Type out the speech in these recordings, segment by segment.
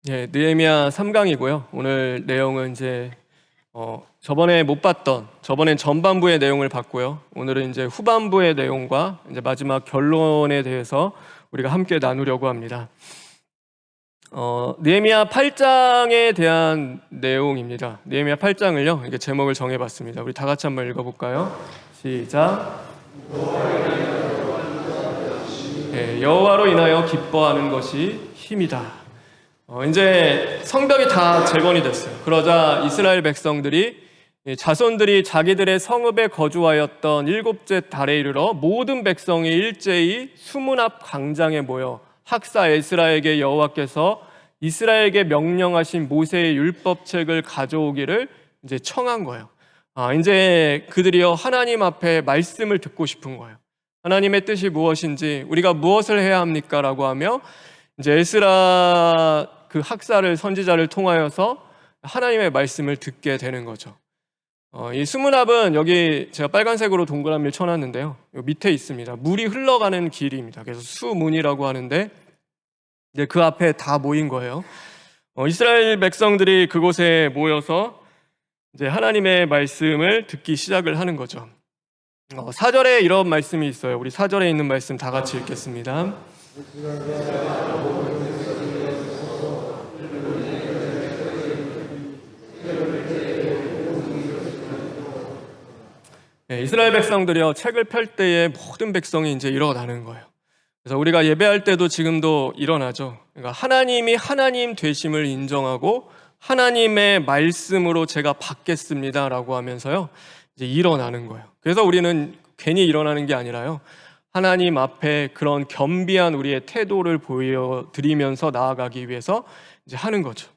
예, 느헤미야 3강이고요. 오늘 내용은 이제 저번에 못 봤던, 저번엔 전반부의 내용을 봤고요. 오늘은 이제 후반부의 내용과 이제 마지막 결론에 대해서 우리가 함께 나누려고 합니다. 느헤미야 8장에 대한 내용입니다. 느헤미야 8장을요, 이렇게 제목을 정해봤습니다. 우리 다 같이 한번 읽어볼까요? 시작. 여호와로 인하여 기뻐하는 것이 힘이다. 이제 성벽이 다 재건이 됐어요. 그러자 이스라엘 백성들이 자손들이 자기들의 성읍에 거주하였던 7째 달에 이르러 모든 백성이 일제히 수문 앞 광장에 모여 학사 에스라에게 여호와께서 이스라엘에게 명령하신 모세의 율법책을 가져오기를 이제 청한 거예요. 이제 그들이요 하나님 앞에 말씀을 듣고 싶은 거예요. 하나님의 뜻이 무엇인지, 우리가 무엇을 해야 합니까? 라고 하며 이제 에스라 그 학사를, 선지자를 통하여서 하나님의 말씀을 듣게 되는 거죠. 이 수문앞은 여기 제가 빨간색으로 동그라미를 쳐놨는데요, 요 밑에 있습니다. 물이 흘러가는 길입니다. 그래서 수문이라고 하는데 이제 그 앞에 다 모인 거예요. 이스라엘 백성들이 그곳에 모여서 이제 하나님의 말씀을 듣기 시작을 하는 거죠. 4절에 이런 말씀이 있어요. 우리 4절에 있는 말씀 다 같이 읽겠습니다. 이스라엘 백성들이요 책을 펼 때에 모든 백성이 이제 일어나는 거예요. 그래서 우리가 예배할 때도 지금도 일어나죠. 그러니까 하나님이 하나님 되심을 인정하고 하나님의 말씀으로 제가 받겠습니다라고 하면서요 이제 일어나는 거예요. 그래서 우리는 괜히 일어나는 게 아니라요, 하나님 앞에 그런 겸비한 우리의 태도를 보여드리면서 나아가기 위해서 이제 하는 거죠.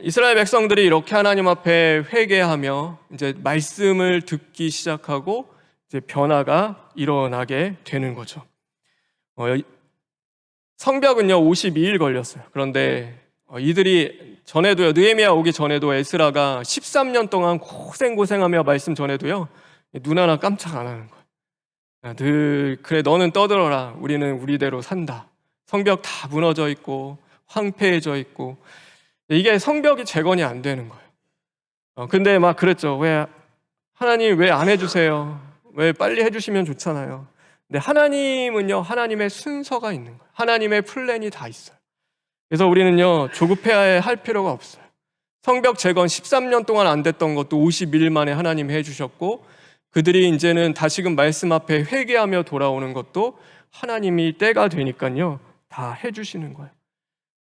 이스라엘 백성들이 이렇게 하나님 앞에 회개하며 이제 말씀을 듣기 시작하고 이제 변화가 일어나게 되는 거죠. 성벽은요 52일 걸렸어요. 그런데 이들이 전에도요, 느헤미야 오기 전에도 에스라가 13년 동안 고생하며 말씀 전에도요 눈 하나 깜짝 안 하는 거예요. 그래 너는 떠들어라, 우리는 우리대로 산다. 성벽 다 무너져 있고 황폐해져 있고, 이게 성벽이 재건이 안 되는 거예요. 근데 막 그랬죠. 왜 하나님 왜 안 해주세요? 왜 빨리 해주시면 좋잖아요. 근데 하나님은요 하나님의 순서가 있는 거예요. 하나님의 플랜이 다 있어요. 그래서 우리는요 조급해야 할 필요가 없어요. 성벽 재건 13년 동안 안 됐던 것도 50일 만에 하나님이 해주셨고, 그들이 이제는 다시금 말씀 앞에 회개하며 돌아오는 것도 하나님이 때가 되니까요 다 해주시는 거예요.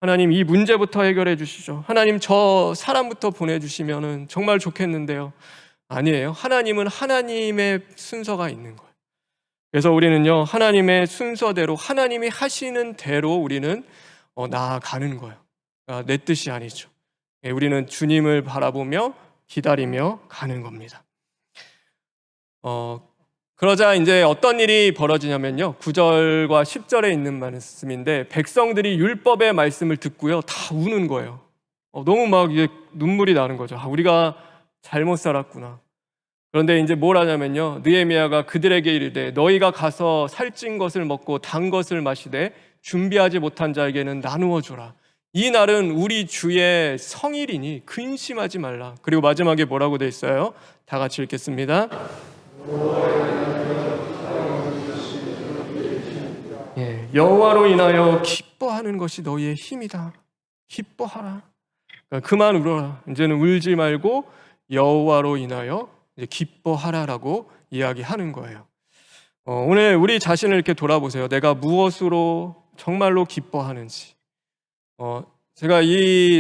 하나님 이 문제부터 해결해 주시죠. 하나님 저 사람부터 보내주시면 정말 좋겠는데요. 아니에요. 하나님은 하나님의 순서가 있는 거예요. 그래서 우리는요 하나님의 순서대로, 하나님이 하시는 대로 우리는 나아가는 거예요. 내 뜻이 아니죠. 우리는 주님을 바라보며 기다리며 가는 겁니다. 그러자 이제 어떤 일이 벌어지냐면요, 9절과 10절에 있는 말씀인데, 백성들이 율법의 말씀을 듣고요 다 우는 거예요. 너무 막 이제 눈물이 나는 거죠. 우리가 잘못 살았구나. 그런데 이제 뭘 하냐면요, 느헤미야가 그들에게 이르되 너희가 가서 살찐 것을 먹고 단 것을 마시되 준비하지 못한 자에게는 나누어 주라. 이 날은 우리 주의 성일이니 근심하지 말라. 그리고 마지막에 뭐라고 돼 있어요? 다 같이 읽겠습니다. 여호와로 인하여 기뻐하는 것이 너희의 힘이다. 기뻐하라. 그러니까 그만 울어라. 이제는 울지 말고 여호와로 인하여 이제 기뻐하라라고 이야기하는 거예요. 오늘 우리 자신을 이렇게 돌아보세요. 내가 무엇으로 정말로 기뻐하는지. 제가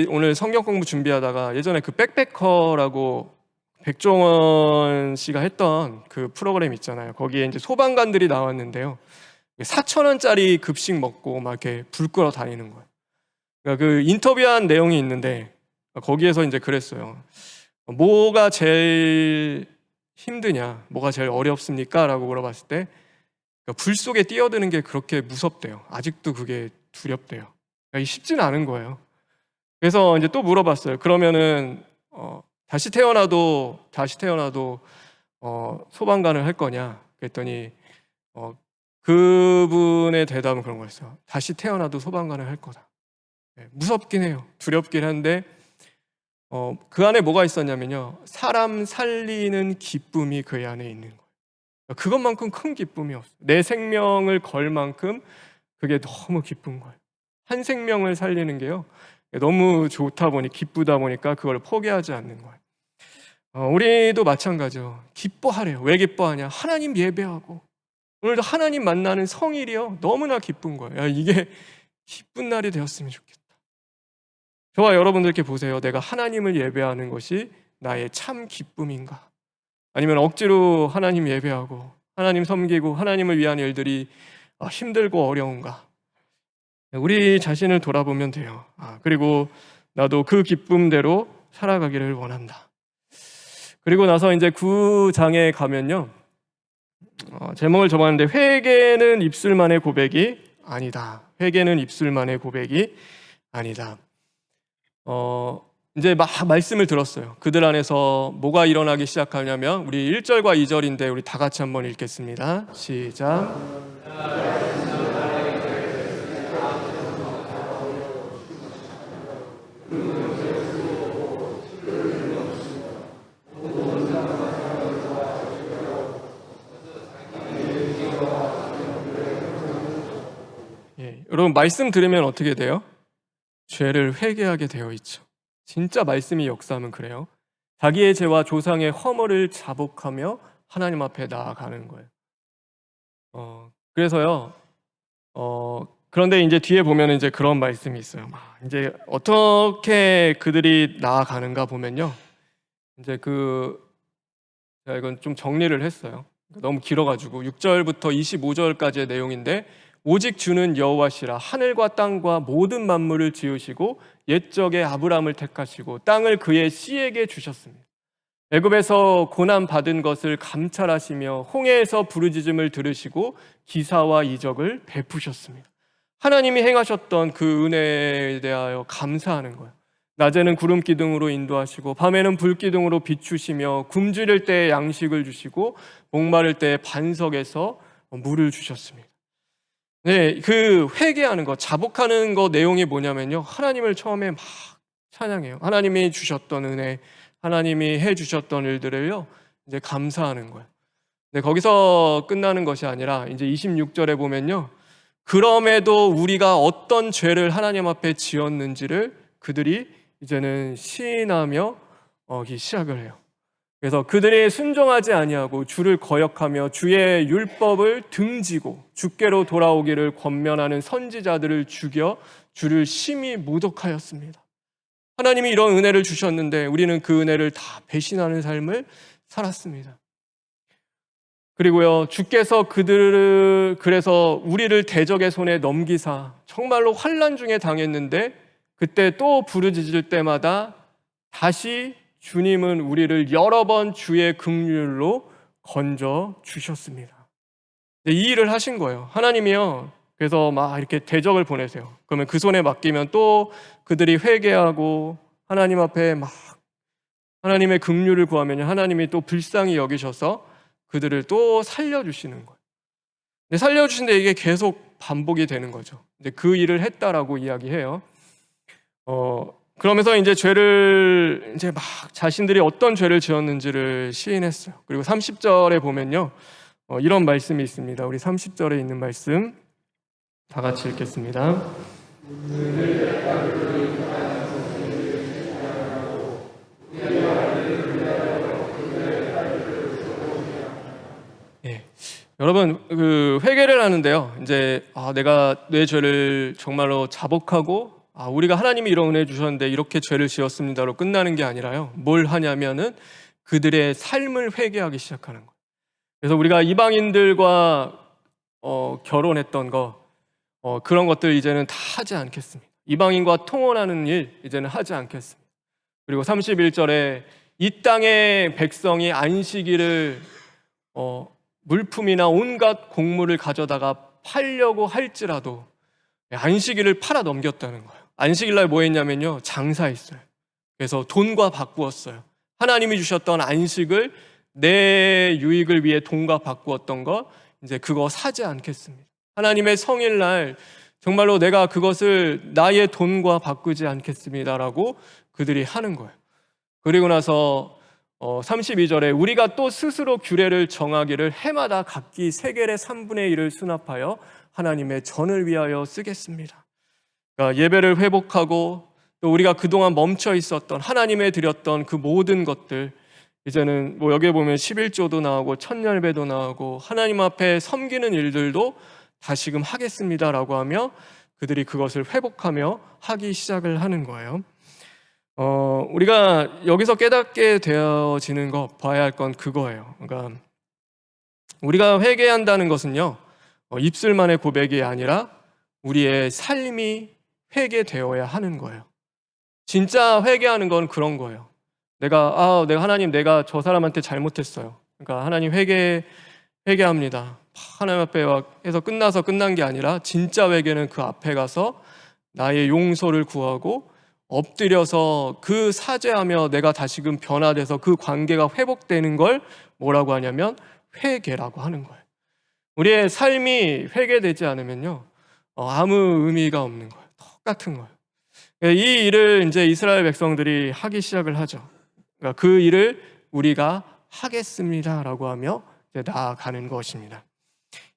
오늘 성경 공부 준비하다가 예전에 그 백패커라고 백종원 씨가 했던 그 프로그램 있잖아요. 거기에 이제 소방관들이 나왔는데요, 4,000원짜리 급식 먹고 막 이렇게 불 끌어 다니는 거예요. 그러니까 그 인터뷰한 내용이 있는데 거기에서 이제 그랬어요. 뭐가 제일 힘드냐, 뭐가 제일 어렵습니까? 라고 물어봤을 때 불 속에 뛰어드는 게 그렇게 무섭대요. 아직도 그게 두렵대요. 그러니까 쉽지는 않은 거예요. 그래서 이제 또 물어봤어요. 그러면은 다시 태어나도 소방관을 할 거냐? 그랬더니 그분의 대답은 그런 거였어요. 다시 태어나도 소방관을 할 거다. 무섭긴 해요. 두렵긴 한데 그 안에 뭐가 있었냐면요, 사람 살리는 기쁨이 그 안에 있는 거예요. 그것만큼 큰 기쁨이 없어요. 내 생명을 걸 만큼 그게 너무 기쁜 거예요. 한 생명을 살리는 게요, 너무 좋다 보니, 기쁘다 보니까 그걸 포기하지 않는 거예요. 우리도 마찬가지죠. 기뻐하래요. 왜 기뻐하냐? 하나님 예배하고 오늘도 하나님 만나는 성일이요, 너무나 기쁜 거예요. 이게 기쁜 날이 되었으면 좋겠다. 저와 여러분들께 보세요. 내가 하나님을 예배하는 것이 나의 참 기쁨인가? 아니면 억지로 하나님 예배하고 하나님 섬기고 하나님을 위한 일들이 힘들고 어려운가? 우리 자신을 돌아보면 돼요. 그리고 나도 그 기쁨대로 살아가기를 원한다. 그리고 나서 이제 9장에 가면요, 제목을 적었는데, 회개는 입술만의 고백이 아니다. 회개는 입술만의 고백이 아니다. 이제 막 말씀을 들었어요. 그들 안에서 뭐가 일어나기 시작하냐면, 우리 1절과 2절인데 우리 다 같이 한번 읽겠습니다. 시작. 여러분, 말씀 들으면 어떻게 돼요? 죄를 회개하게 되어 있죠. 진짜 말씀이 역사하면 그래요. 자기의 죄와 조상의 허물을 자복하며 하나님 앞에 나아가는 거예요. 그래서요, 그런데 이제 뒤에 보면 이제 그런 말씀이 있어요. 이제 어떻게 그들이 나아가는가 보면요, 이제 제가 이건 좀 정리를 했어요. 너무 길어가지고 6절부터 25절까지의 내용인데, 오직 주는 여호와시라, 하늘과 땅과 모든 만물을 지으시고 옛적에 아브라함을 택하시고 땅을 그의 씨에게 주셨습니다. 애굽에서 고난 받은 것을 감찰하시며 홍해에서 부르짖음을 들으시고 기사와 이적을 베푸셨습니다. 하나님이 행하셨던 그 은혜에 대하여 감사하는 거예요. 낮에는 구름 기둥으로 인도하시고 밤에는 불 기둥으로 비추시며 굶주릴 때에 양식을 주시고 목마를 때에 반석에서 물을 주셨습니다. 네, 그 회개하는 것, 자복하는 것 내용이 뭐냐면요, 하나님을 처음에 막 찬양해요. 하나님이 주셨던 은혜, 하나님이 해주셨던 일들을요, 이제 감사하는 거예요. 근데 거기서 끝나는 것이 아니라 이제 26절에 보면요, 그럼에도 우리가 어떤 죄를 하나님 앞에 지었는지를 그들이 이제는 시인하며 시작을 해요. 그래서 그들이 순종하지 아니하고 주를 거역하며 주의 율법을 등지고 주께로 돌아오기를 권면하는 선지자들을 죽여 주를 심히 모독하였습니다. 하나님이 이런 은혜를 주셨는데 우리는 그 은혜를 다 배신하는 삶을 살았습니다. 그리고요, 주께서 그들을 그래서 우리를 대적의 손에 넘기사 정말로 환난 중에 당했는데, 그때 또 부르짖을 때마다 다시 주님은 우리를 여러 번 주의 긍휼로 건져 주셨습니다. 이 일을 하신 거예요. 하나님이요, 그래서 막 이렇게 대적을 보내세요. 그러면 그 손에 맡기면 또 그들이 회개하고 하나님 앞에 막 하나님의 긍휼을 구하면 하나님이 또 불쌍히 여기셔서 그들을 또 살려주시는 거예요. 근데 살려주신데 이게 계속 반복이 되는 거죠. 이제 그 일을 했다라고 이야기해요. 그러면서 이제 죄를 이제 막 자신들이 어떤 죄를 지었는지를 시인했어요. 그리고 30절에 보면요, 이런 말씀이 있습니다. 우리 30절에 있는 말씀 다 같이 읽겠습니다. 여러분, 그 회개를 하는데요, 이제 내가 내 죄를 정말로 자복하고 우리가 하나님이 이런 은혜 주셨는데 이렇게 죄를 지었습니다로 끝나는 게 아니라요, 뭘 하냐면은 그들의 삶을 회개하기 시작하는 거예요. 그래서 우리가 이방인들과 결혼했던 거, 그런 것들 이제는 다 하지 않겠습니다. 이방인과 통혼하는 일 이제는 하지 않겠습니다. 그리고 31절에 이 땅의 백성이 안식일을 물품이나 온갖 곡물을 가져다가 팔려고 할지라도 안식일을 팔아 넘겼다는 거예요. 안식일날 뭐 했냐면요, 장사했어요. 그래서 돈과 바꾸었어요. 하나님이 주셨던 안식을 내 유익을 위해 돈과 바꾸었던 거, 이제 그거 사지 않겠습니다. 하나님의 성일날 정말로 내가 그것을 나의 돈과 바꾸지 않겠습니다라고 그들이 하는 거예요. 그리고 나서 32절에 우리가 또 스스로 규례를 정하기를 해마다 각기 세겔의 3분의 1을 수납하여 하나님의 전을 위하여 쓰겠습니다. 그러니까 예배를 회복하고 또 우리가 그동안 멈춰 있었던 하나님의 드렸던 그 모든 것들, 이제는 뭐 여기에 보면 11조도 나오고 천열배도 나오고 하나님 앞에 섬기는 일들도 다시금 하겠습니다라고 하며 그들이 그것을 회복하며 하기 시작을 하는 거예요. 우리가 여기서 깨닫게 되어지는 거, 봐야 할 건 그거예요. 그러니까 우리가 회개한다는 것은요, 입술만의 고백이 아니라 우리의 삶이 회개되어야 하는 거예요. 진짜 회개하는 건 그런 거예요. 내가 하나님, 내가 저 사람한테 잘못했어요. 그러니까 하나님 회개합니다. 하나님 앞에 해서 끝나서 끝난 게 아니라 진짜 회개는 그 앞에 가서 나의 용서를 구하고 엎드려서 그 사죄하며 내가 다시금 변화돼서 그 관계가 회복되는 걸 뭐라고 하냐면 회개라고 하는 거예요. 우리의 삶이 회개되지 않으면요, 아무 의미가 없는 거예요. 똑같은 거예요. 이 일을 이제 이스라엘 백성들이 하기 시작을 하죠. 그러니까 그 일을 우리가 하겠습니다라고 하며 이제 나아가는 것입니다.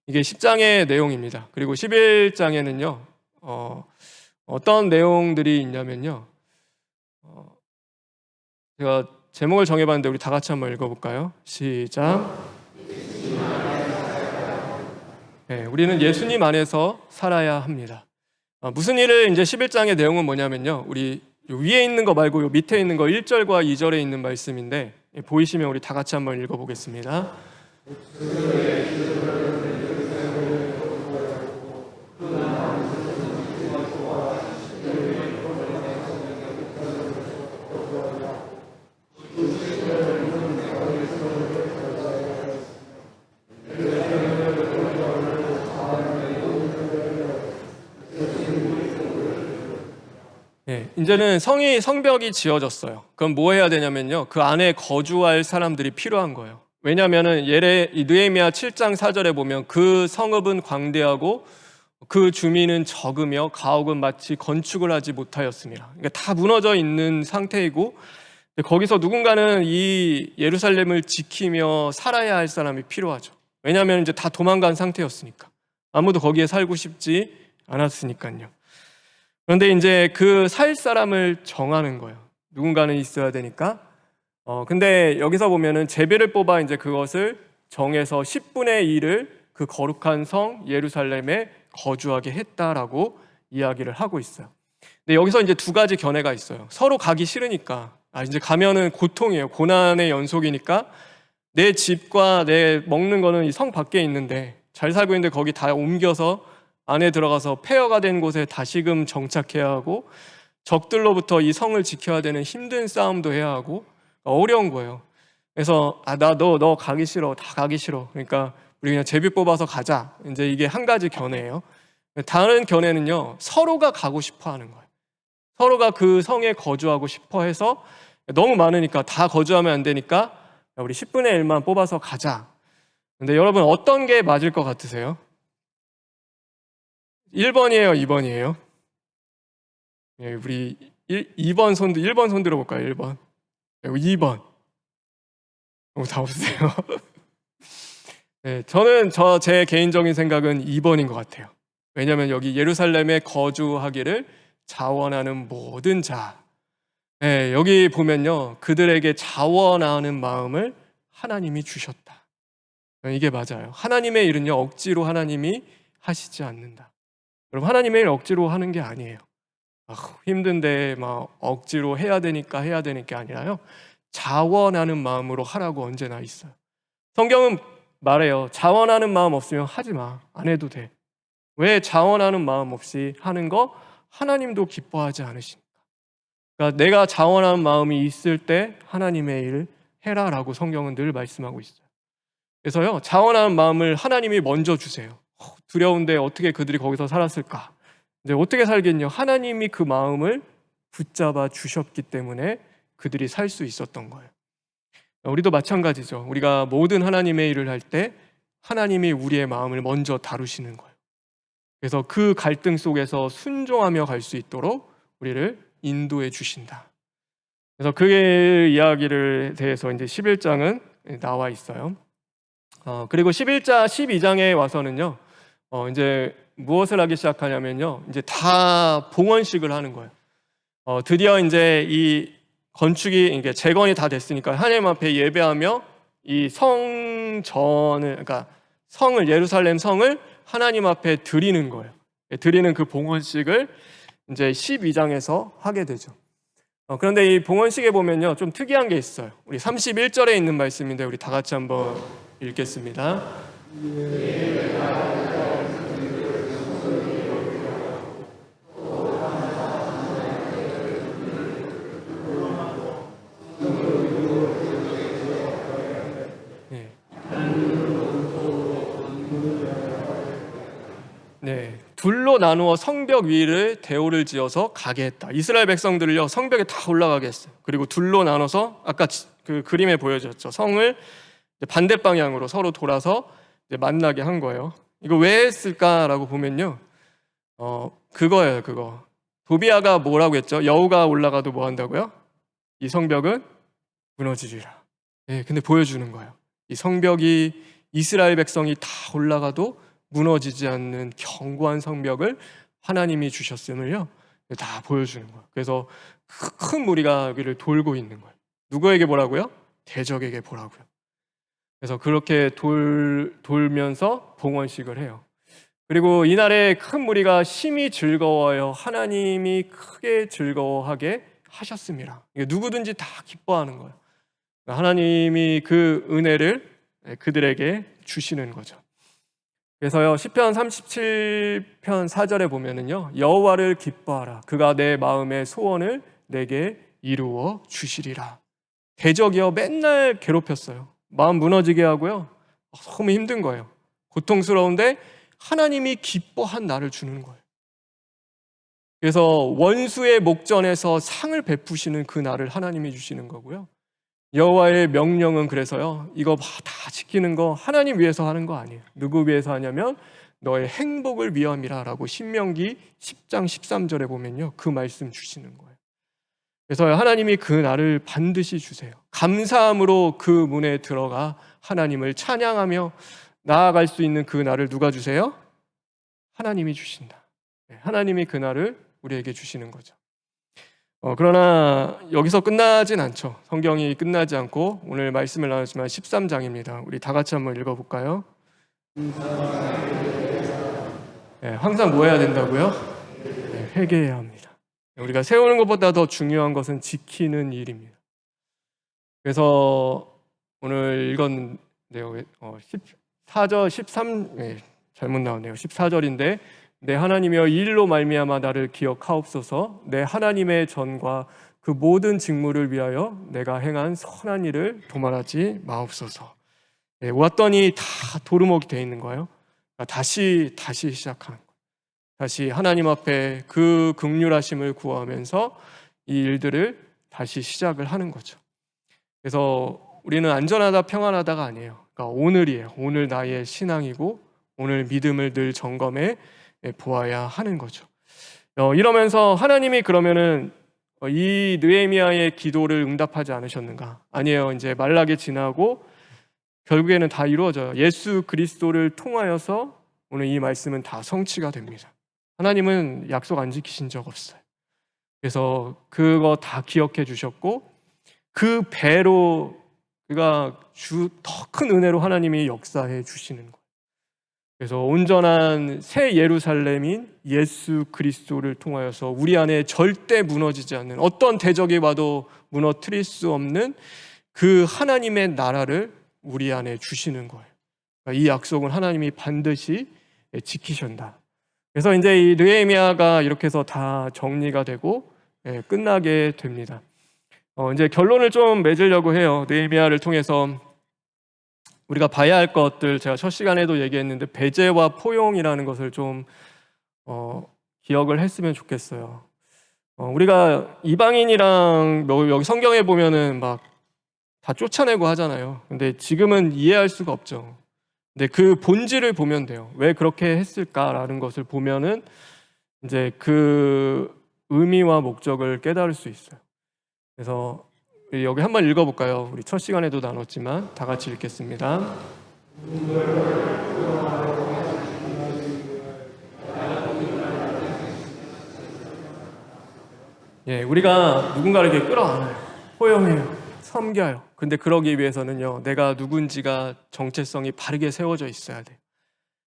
이게 10장의 내용입니다. 그리고 11장에는요, 어떤 내용들이 있냐면요, 제가 제목을 정해봤는데 우리 다 같이 한번 읽어볼까요? 시작. 네, 우리는 예수님 안에서 살아야 합니다. 무슨 일을 이제 11장의 내용은 뭐냐면요, 우리 위에 있는 거 말고 요 밑에 있는 거 1절과 2절에 있는 말씀인데, 보이시면 우리 다 같이 한번 읽어보겠습니다. 네, 이제는 성벽이 지어졌어요. 그럼 뭐 해야 되냐면요, 그 안에 거주할 사람들이 필요한 거예요. 왜냐하면은 느헤미야 7장 4절에 보면 그 성읍은 광대하고 그 주민은 적으며 가옥은 마치 건축을 하지 못하였습니다. 그러니까 다 무너져 있는 상태이고, 거기서 누군가는 이 예루살렘을 지키며 살아야 할 사람이 필요하죠. 왜냐하면 이제 다 도망간 상태였으니까, 아무도 거기에 살고 싶지 않았으니까요. 그런데 이제 그 살 사람을 정하는 거예요. 누군가는 있어야 되니까. 근데 여기서 보면은 제비를 뽑아 이제 그것을 정해서 10분의 1을 그 거룩한 성 예루살렘에 거주하게 했다라고 이야기를 하고 있어요. 근데 여기서 이제 두 가지 견해가 있어요. 서로 가기 싫으니까, 이제 가면은 고통이에요. 고난의 연속이니까 내 집과 내 먹는 거는 이 성 밖에 있는데, 잘 살고 있는데 거기 다 옮겨서 안에 들어가서 폐허가 된 곳에 다시금 정착해야 하고, 적들로부터 이 성을 지켜야 되는 힘든 싸움도 해야 하고 어려운 거예요. 그래서 너 가기 싫어, 다 가기 싫어, 그러니까 우리 그냥 제비 뽑아서 가자, 이제 이게 한 가지 견해예요. 다른 견해는요, 서로가 가고 싶어 하는 거예요. 서로가 그 성에 거주하고 싶어 해서, 너무 많으니까 다 거주하면 안 되니까 우리 10분의 1만 뽑아서 가자. 근데 여러분, 어떤 게 맞을 것 같으세요? 1번이에요, 2번이에요? 예, 우리 1번 손 들어볼까요? 1번. 2번. 다 없으세요? 네, 저는 제 개인적인 생각은 2번인 것 같아요. 왜냐하면 여기 예루살렘에 거주하기를 자원하는 모든 자. 네, 여기 보면요, 그들에게 자원하는 마음을 하나님이 주셨다. 이게 맞아요. 하나님의 일은요, 억지로 하나님이 하시지 않는다. 여러분, 하나님의 일 억지로 하는 게 아니에요. 힘든데 막 억지로 해야 되니까 아니라요, 자원하는 마음으로 하라고 언제나 있어요. 성경은 말해요. 자원하는 마음 없으면 하지 마. 안 해도 돼. 왜? 자원하는 마음 없이 하는 거 하나님도 기뻐하지 않으십니까? 그러니까 내가 자원하는 마음이 있을 때 하나님의 일을 해라라고 성경은 늘 말씀하고 있어요. 그래서요, 자원하는 마음을 하나님이 먼저 주세요. 두려운데 어떻게 그들이 거기서 살았을까? 이제 어떻게 살겠냐? 하나님이 그 마음을 붙잡아 주셨기 때문에 그들이 살 수 있었던 거예요. 우리도 마찬가지죠. 우리가 모든 하나님의 일을 할 때 하나님이 우리의 마음을 먼저 다루시는 거예요. 그래서 그 갈등 속에서 순종하며 갈 수 있도록 우리를 인도해 주신다. 그래서 그 이야기를 대해서 이제 11장은 나와 있어요. 그리고 11장, 12장에 와서는요, 이제 무엇을 하기 시작하냐면요, 이제 다 봉헌식을 하는 거예요. 드디어 이제 이 건축이, 이게 재건이 다 됐으니까 하나님 앞에 예배하며 이 성전을, 그러니까 성을, 예루살렘 성을 하나님 앞에 드리는 거예요. 드리는 그 봉헌식을 이제 12장에서 하게 되죠. 그런데 이 봉헌식에 보면요, 좀 특이한 게 있어요. 우리 31절에 있는 말씀인데 우리 다 같이 한번 읽겠습니다. 네, 둘로 나누어 성벽 위를 대오를 지어서 가게 했다. 이스라엘 백성들을요, 성벽에 다 올라가게 했어요. 그리고 둘로 나눠서 아까 그 그림에 보여졌죠. 성을 반대 방향으로 서로 돌아서 이제 만나게 한 거예요. 이거 왜 했을까라고 보면요, 그거예요, 그거. 도비아가 뭐라고 했죠? 여우가 올라가도 뭐 한다고요? 이 성벽은 무너지리라. 예, 근데 보여주는 거예요. 이 성벽이, 이스라엘 백성이 다 올라가도 무너지지 않는 견고한 성벽을 하나님이 주셨음을요, 다 보여주는 거예요. 그래서 큰 무리가 여기를 돌고 있는 거예요. 누구에게 보라고요? 대적에게 보라고요. 그래서 그렇게 돌면서 봉헌식을 해요. 그리고 이날에 큰 무리가 심히 즐거워요. 하나님이 크게 즐거워하게 하셨습니다. 이게 누구든지 다 기뻐하는 거예요. 하나님이 그 은혜를 그들에게 주시는 거죠. 그래서요, 시편 37편 4절에 보면은요, 여호와를 기뻐하라. 그가 내 마음의 소원을 내게 이루어 주시리라. 대적이요, 맨날 괴롭혔어요. 마음 무너지게 하고요, 너무 힘든 거예요. 고통스러운데 하나님이 기뻐한 날을 주는 거예요. 그래서 원수의 목전에서 상을 베푸시는 그 날을 하나님이 주시는 거고요. 여호와의 명령은 그래서요, 이거 다 지키는 거 하나님 위해서 하는 거 아니에요. 누구 위해서 하냐면 너의 행복을 위함이라 라고 신명기 10장 13절에 보면요, 그 말씀 주시는 거예요. 그래서 하나님이 그 날을 반드시 주세요. 감사함으로 그 문에 들어가 하나님을 찬양하며 나아갈 수 있는 그 날을 누가 주세요? 하나님이 주신다. 하나님이 그 날을 우리에게 주시는 거죠. 그러나 여기서 끝나진 않죠. 성경이 끝나지 않고 오늘 말씀을 나눴지만 13장입니다. 우리 다 같이 한번 읽어볼까요? 항상 뭐 해야 된다고요? 회개해야 합니다. 우리가 세우는 것보다 더 중요한 것은 지키는 일입니다. 그래서 오늘 읽었는데요, 14절, 13, 잘못 나오네요. 14절인데 내 하나님이여, 이 일로 말미암아 나를 기억하옵소서. 내 하나님의 전과 그 모든 직무를 위하여 내가 행한 선한 일을 도말하지 마옵소서. 왔더니 다 도루묵이 되어 있는 거예요. 다시 시작하는 거예요. 다시 하나님 앞에 그 긍휼하심을 구하면서 이 일들을 다시 시작을 하는 거죠. 그래서 우리는 안전하다 평안하다가 아니에요. 그러니까 오늘이에요. 오늘 나의 신앙이고 오늘 믿음을 늘 점검해 보아야 하는 거죠. 이러면서 하나님이 그러면은 이 느헤미야의 기도를 응답하지 않으셨는가? 아니에요. 이제 말라기 지나고 결국에는 다 이루어져요. 예수 그리스도를 통하여서 오늘 이 말씀은 다 성취가 됩니다. 하나님은 약속 안 지키신 적 없어요. 그래서 그거 다 기억해 주셨고 그 배로 그가 더 큰 은혜로 하나님이 역사해 주시는 거예요. 그래서 온전한 새 예루살렘인 예수 그리스도를 통하여서 우리 안에 절대 무너지지 않는, 어떤 대적이 와도 무너뜨릴 수 없는 그 하나님의 나라를 우리 안에 주시는 거예요. 이 약속은 하나님이 반드시 지키신다. 그래서 이제 이 느헤미야가 이렇게 해서 다 정리가 되고 끝나게 됩니다. 이제 결론을 좀 맺으려고 해요. 느헤미야를 통해서 우리가 봐야 할 것들, 제가 첫 시간에도 얘기했는데 배제와 포용이라는 것을 좀 기억을 했으면 좋겠어요. 우리가 이방인이랑 여기 성경에 보면은 막 다 쫓아내고 하잖아요. 근데 지금은 이해할 수가 없죠. 근데 그 본질을 보면 돼요. 왜 그렇게 했을까라는 것을 보면은 이제 그 의미와 목적을 깨달을 수 있어요. 그래서 여기 한번 읽어볼까요? 우리 첫 시간에도 나눴지만 다 같이 읽겠습니다. 예, 우리가 누군가를 이렇게 끌어안아요. 포용해요. 섬겨요. 근데 그러기 위해서는요, 내가 누군지가 정체성이 바르게 세워져 있어야 돼요.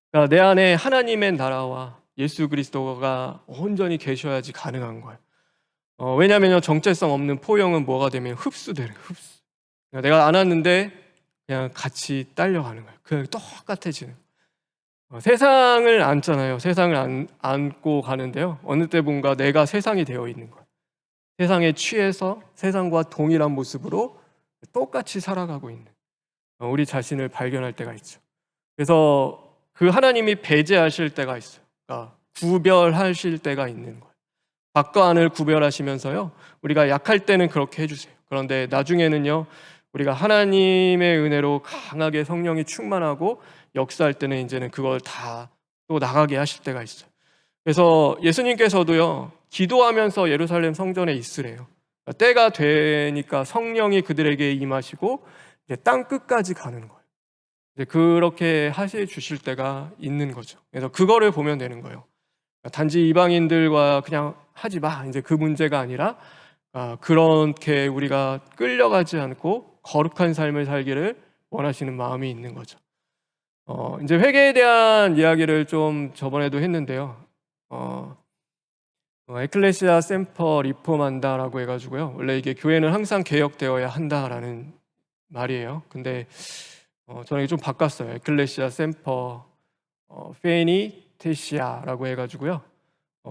그러니까 내 안에 하나님의 나라와 예수 그리스도가 온전히 계셔야지 가능한 거예요. 왜냐면요, 정체성 없는 포용은 뭐가 되면 흡수되는 거예요. 흡수. 그러니까 내가 안았는데 그냥 같이 딸려가는 거예요. 그냥 똑같아지는 거예요. 세상을 안잖아요. 세상을 안고 가는데요, 어느 때 뭔가 내가 세상이 되어 있는 거예요. 세상에 취해서 세상과 동일한 모습으로 똑같이 살아가고 있는 우리 자신을 발견할 때가 있죠. 그래서 그 하나님이 배제하실 때가 있어요. 그러니까 구별하실 때가 있는 거예요. 밖과 안을 구별하시면서요, 우리가 약할 때는 그렇게 해주세요. 그런데 나중에는요, 우리가 하나님의 은혜로 강하게 성령이 충만하고 역사할 때는 이제는 그걸 다 또 나가게 하실 때가 있어요. 그래서 예수님께서도요, 기도하면서 예루살렘 성전에 있으래요. 때가 되니까 성령이 그들에게 임하시고 이제 땅 끝까지 가는 거예요. 이제 그렇게 하시 주실 때가 있는 거죠. 그래서 그거를 보면 되는 거예요. 단지 이방인들과 그냥 하지 마, 이제 그 문제가 아니라 그렇게 우리가 끌려가지 않고 거룩한 삶을 살기를 원하시는 마음이 있는 거죠. 이제 회개에 대한 이야기를 좀 저번에도 했는데요. 에클레시아 셈퍼 리폼한다라고 해가지고요, 원래 이게 교회는 항상 개혁되어야 한다라는 말이에요. 근데 저는 이게 좀 바꿨어요. 에클레시아 셈퍼 페니 테시아라고 해가지고요,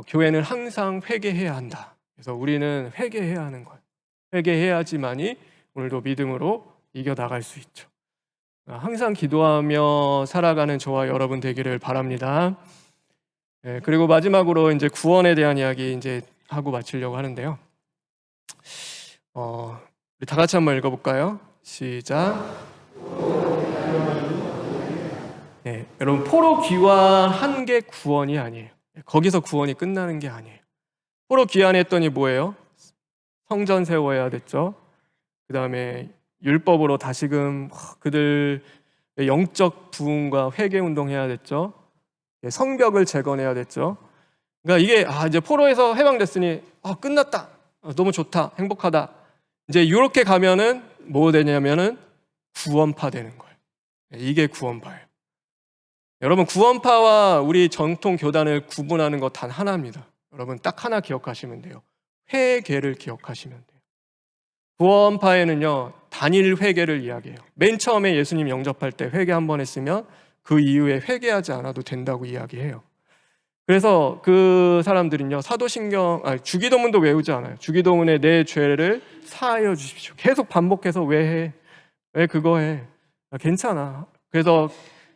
교회는 항상 회개해야 한다. 그래서 우리는 회개해야 하는 거예요. 회개해야지만이 오늘도 믿음으로 이겨나갈 수 있죠. 항상 기도하며 살아가는 저와 여러분 되기를 바랍니다. 네, 그리고 마지막으로 이제 구원에 대한 이야기 이제 하고 마치려고 하는데요. 우리 다 같이 한번 읽어볼까요? 시작. 네, 여러분, 포로 귀환한 게 구원이 아니에요. 거기서 구원이 끝나는 게 아니에요. 포로 귀환했더니 뭐예요? 성전 세워야 됐죠. 그 다음에 율법으로 다시금 그들 영적 부흥과 회개 운동해야 됐죠. 성벽을 재건해야 됐죠. 그러니까 이게 이제 포로에서 해방됐으니 끝났다, 너무 좋다, 행복하다, 이제 이렇게 가면은 뭐 되냐면은 구원파 되는 거예요. 이게 구원파예요. 여러분, 구원파와 우리 전통 교단을 구분하는 것 단 하나입니다. 여러분, 딱 하나 기억하시면 돼요. 회개를 기억하시면 돼요. 구원파에는요, 단일 회개를 이야기해요. 맨 처음에 예수님 영접할 때 회개 한번 했으면 그 이후에 회개하지 않아도 된다고 이야기해요. 그래서 그 사람들은요, 주기도문도 외우지 않아요. 주기도문에 내 죄를 사하여 주십시오. 계속 반복해서 왜 해? 왜 그거 해? 괜찮아. 그래서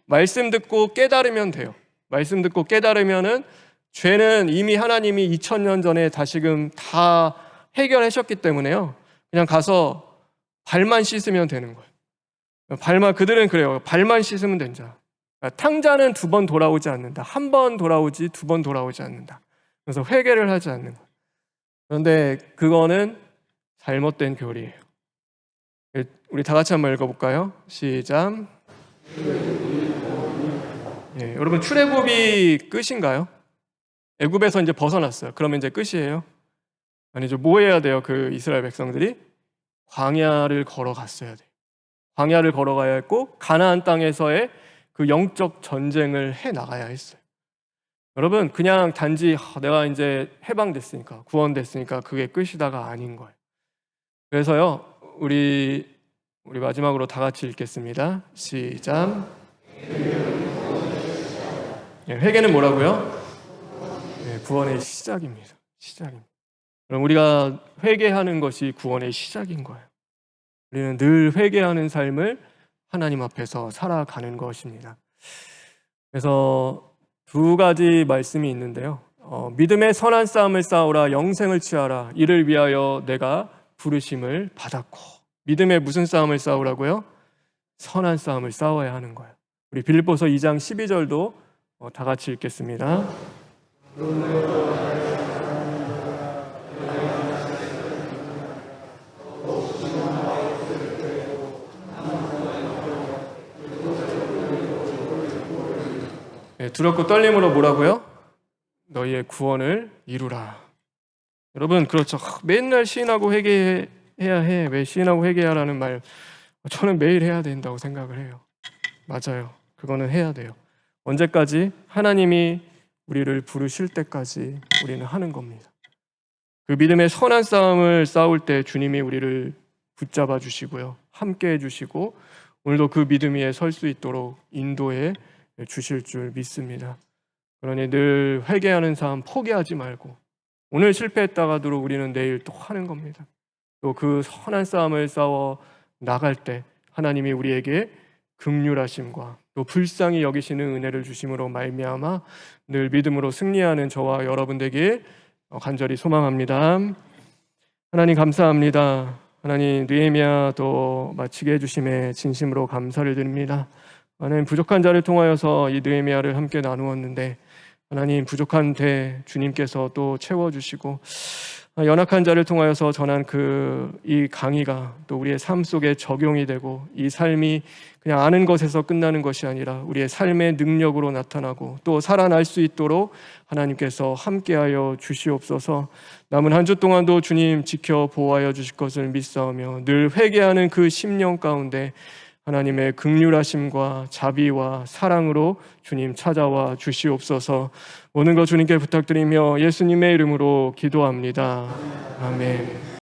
말씀 듣고 깨달으면 돼요. 말씀 듣고 깨달으면은 죄는 이미 하나님이 2000년 전에 다시금 다 해결하셨기 때문에요, 그냥 가서 발만 씻으면 되는 거예요. 그들은 그래요. 발만 씻으면 된다. 탕자는 2번 돌아오지 않는다. 1번 돌아오지 2번 돌아오지 않는다. 그래서 회개를 하지 않는 거예요. 그런데 그거는 잘못된 교리예요. 우리 다 같이 한번 읽어볼까요? 시작. 여러분, 출애굽이 끝인가요? 애굽에서 이제 벗어났어요. 그러면 이제 끝이에요? 아니죠. 뭐 해야 돼요? 그 이스라엘 백성들이 광야를 걸어갔어야 돼요. 광야를 걸어가야 했고, 가나안 땅에서의 그 영적 전쟁을 해 나가야 했어요. 여러분, 그냥 단지 내가 이제 해방됐으니까, 구원됐으니까 그게 끝이다가 아닌 거예요. 그래서요, 우리 마지막으로 다 같이 읽겠습니다. 시작. 회개는 뭐라고요? 구원의 시작입니다. 시작입니다. 그럼 우리가 회개하는 것이 구원의 시작인 거예요. 우리는 늘 회개하는 삶을 하나님 앞에서 살아가는 것입니다. 그래서 2가지 말씀이 있는데요. 믿음의 선한 싸움을 싸우라, 영생을 취하라. 이를 위하여 내가 부르심을 받았고. 믿음의 무슨 싸움을 싸우라고요? 선한 싸움을 싸워야 하는 거예요. 우리 빌립보서 2장 12절도 다 같이 읽겠습니다. 네, 두렵고 떨림으로 뭐라고요? 너희의 구원을 이루라. 여러분, 그렇죠. 맨날 시인하고 회개해야 해. 왜 시인하고 회개하라는 말 저는 매일 해야 된다고 생각을 해요. 맞아요. 그거는 해야 돼요. 언제까지? 하나님이 우리를 부르실 때까지 우리는 하는 겁니다. 그 믿음의 선한 싸움을 싸울 때 주님이 우리를 붙잡아 주시고요. 함께 해주시고 오늘도 그 믿음 위에 설 수 있도록 인도해 주실 줄 믿습니다. 그러니 늘 회개하는 삶 포기하지 말고 오늘 실패했다가도 우리는 내일 또 하는 겁니다. 또 그 선한 싸움을 싸워 나갈 때 하나님이 우리에게 긍휼하심과 또 불쌍히 여기시는 은혜를 주심으로 말미암아 늘 믿음으로 승리하는 저와 여러분 되길 간절히 소망합니다. 하나님 감사합니다. 하나님 느헤미야도 마치게 해주심에 진심으로 감사를 드립니다. 하나님 부족한 자를 통하여서 이 느헤미야를 함께 나누었는데 하나님 부족한 데 주님께서 또 채워주시고 연약한 자를 통하여서 전한 이 강의가 또 우리의 삶 속에 적용이 되고 이 삶이 그냥 아는 것에서 끝나는 것이 아니라 우리의 삶의 능력으로 나타나고 또 살아날 수 있도록 하나님께서 함께하여 주시옵소서. 남은 한 주 동안도 주님 지켜 보호하여 주실 것을 믿사오며 늘 회개하는 그 심령 가운데 하나님의 긍휼하심과 자비와 사랑으로 주님 찾아와 주시옵소서. 모든 것 주님께 부탁드리며 예수님의 이름으로 기도합니다. 아멘.